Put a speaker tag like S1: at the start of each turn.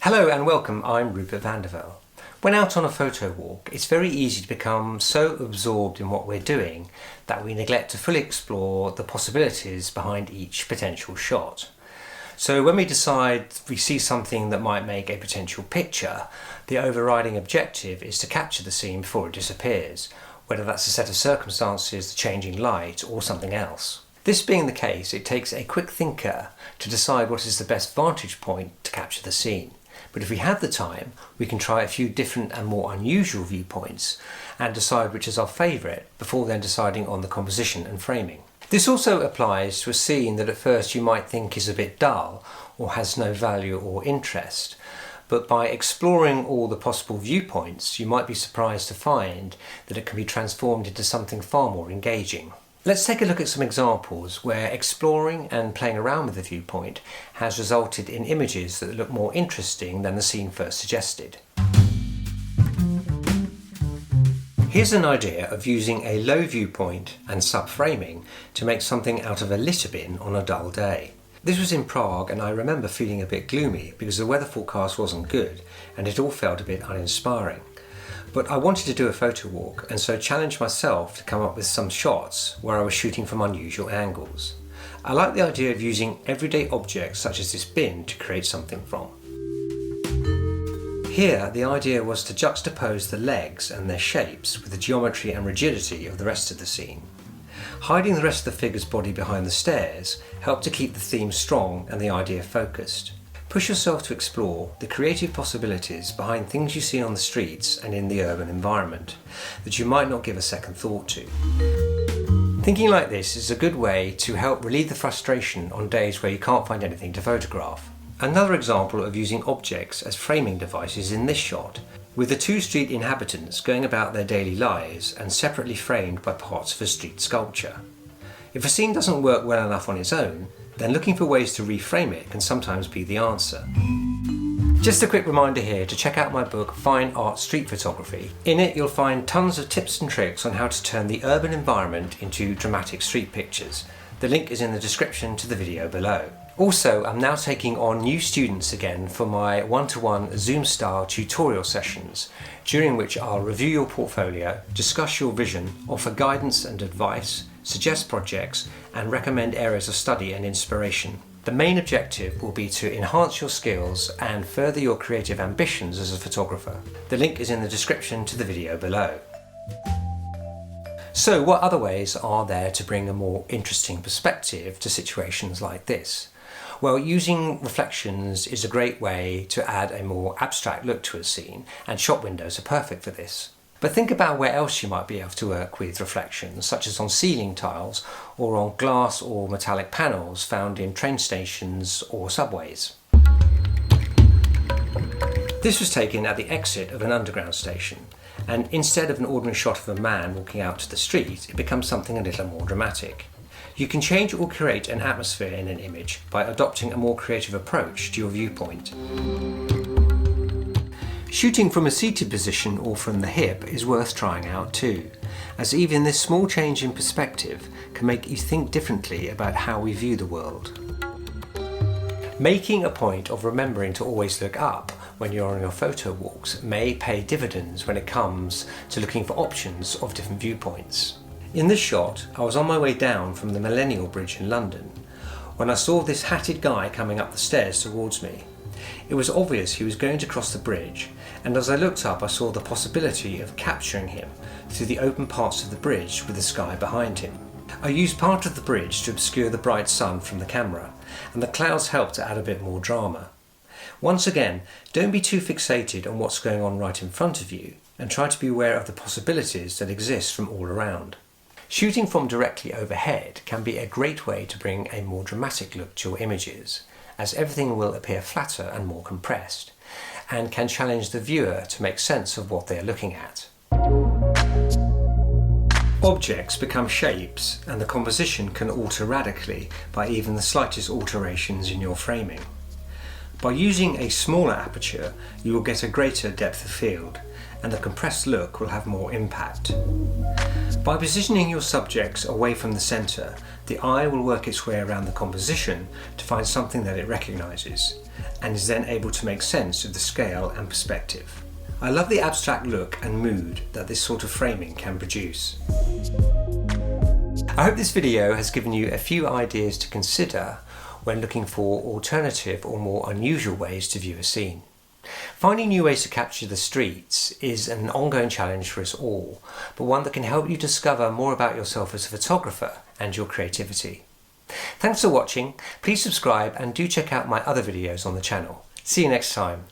S1: Hello and welcome, I'm Rupert Vandervelde. When out on a photo walk, it's very easy to become so absorbed in what we're doing that we neglect to fully explore the possibilities behind each potential shot. So when we decide we see something that might make a potential picture, the overriding objective is to capture the scene before it disappears, whether that's a set of circumstances, the changing light, or something else. This being the case, it takes a quick thinker to decide what is the best vantage point to capture the scene. But if we have the time, we can try a few different and more unusual viewpoints and decide which is our favourite before then deciding on the composition and framing. This also applies to a scene that at first you might think is a bit dull or has no value or interest. But by exploring all the possible viewpoints, you might be surprised to find that it can be transformed into something far more engaging. Let's take a look at some examples where exploring and playing around with the viewpoint has resulted in images that look more interesting than the scene first suggested. Here's an idea of using a low viewpoint and sub-framing to make something out of a litter bin on a dull day. This was in Prague and I remember feeling a bit gloomy because the weather forecast wasn't good and it all felt a bit uninspiring. But I wanted to do a photo walk and so challenged myself to come up with some shots where I was shooting from unusual angles. I like the idea of using everyday objects such as this bin to create something from. Here the idea was to juxtapose the legs and their shapes with the geometry and rigidity of the rest of the scene. Hiding the rest of the figure's body behind the stairs helped to keep the theme strong and the idea focused. Push yourself to explore the creative possibilities behind things you see on the streets and in the urban environment that you might not give a second thought to. Thinking like this is a good way to help relieve the frustration on days where you can't find anything to photograph. Another example of using objects as framing devices in this shot, with the two street inhabitants going about their daily lives and separately framed by parts of a street sculpture. If a scene doesn't work well enough on its own, then looking for ways to reframe it can sometimes be the answer. Just a quick reminder here to check out my book Fine Art Street Photography. In it you'll find tons of tips and tricks on how to turn the urban environment into dramatic street pictures. The link is in the description to the video below. Also, I'm now taking on new students again for my one-to-one Zoom-style tutorial sessions, during which I'll review your portfolio, discuss your vision, offer guidance and advice, suggest projects, and recommend areas of study and inspiration. The main objective will be to enhance your skills and further your creative ambitions as a photographer. The link is in the description to the video below. So what other ways are there to bring a more interesting perspective to situations like this? Well, using reflections is a great way to add a more abstract look to a scene, and shop windows are perfect for this. But think about where else you might be able to work with reflections, such as on ceiling tiles or on glass or metallic panels found in train stations or subways. This was taken at the exit of an underground station, and instead of an ordinary shot of a man walking out to the street, it becomes something a little more dramatic. You can change or create an atmosphere in an image by adopting a more creative approach to your viewpoint. Shooting from a seated position or from the hip is worth trying out too, as even this small change in perspective can make you think differently about how we view the world. Making a point of remembering to always look up when you're on your photo walks may pay dividends when it comes to looking for options of different viewpoints. In this shot, I was on my way down from the Millennial Bridge in London when I saw this hatted guy coming up the stairs towards me. It was obvious he was going to cross the bridge, and as I looked up I saw the possibility of capturing him through the open parts of the bridge with the sky behind him. I used part of the bridge to obscure the bright sun from the camera, and the clouds helped to add a bit more drama. Once again, don't be too fixated on what's going on right in front of you, and try to be aware of the possibilities that exist from all around. Shooting from directly overhead can be a great way to bring a more dramatic look to your images, as everything will appear flatter and more compressed, and can challenge the viewer to make sense of what they are looking at. Objects become shapes, and the composition can alter radically by even the slightest alterations in your framing. By using a smaller aperture, you will get a greater depth of field, and the compressed look will have more impact. By positioning your subjects away from the centre, The eye will work its way around the composition to find something that it recognises, and is then able to make sense of the scale and perspective. I love the abstract look and mood that this sort of framing can produce. I hope this video has given you a few ideas to consider when looking for alternative or more unusual ways to view a scene. Finding new ways to capture the streets is an ongoing challenge for us all, but one that can help you discover more about yourself as a photographer and your creativity. Thanks for watching. Please subscribe and do check out my other videos on the channel. See you next time.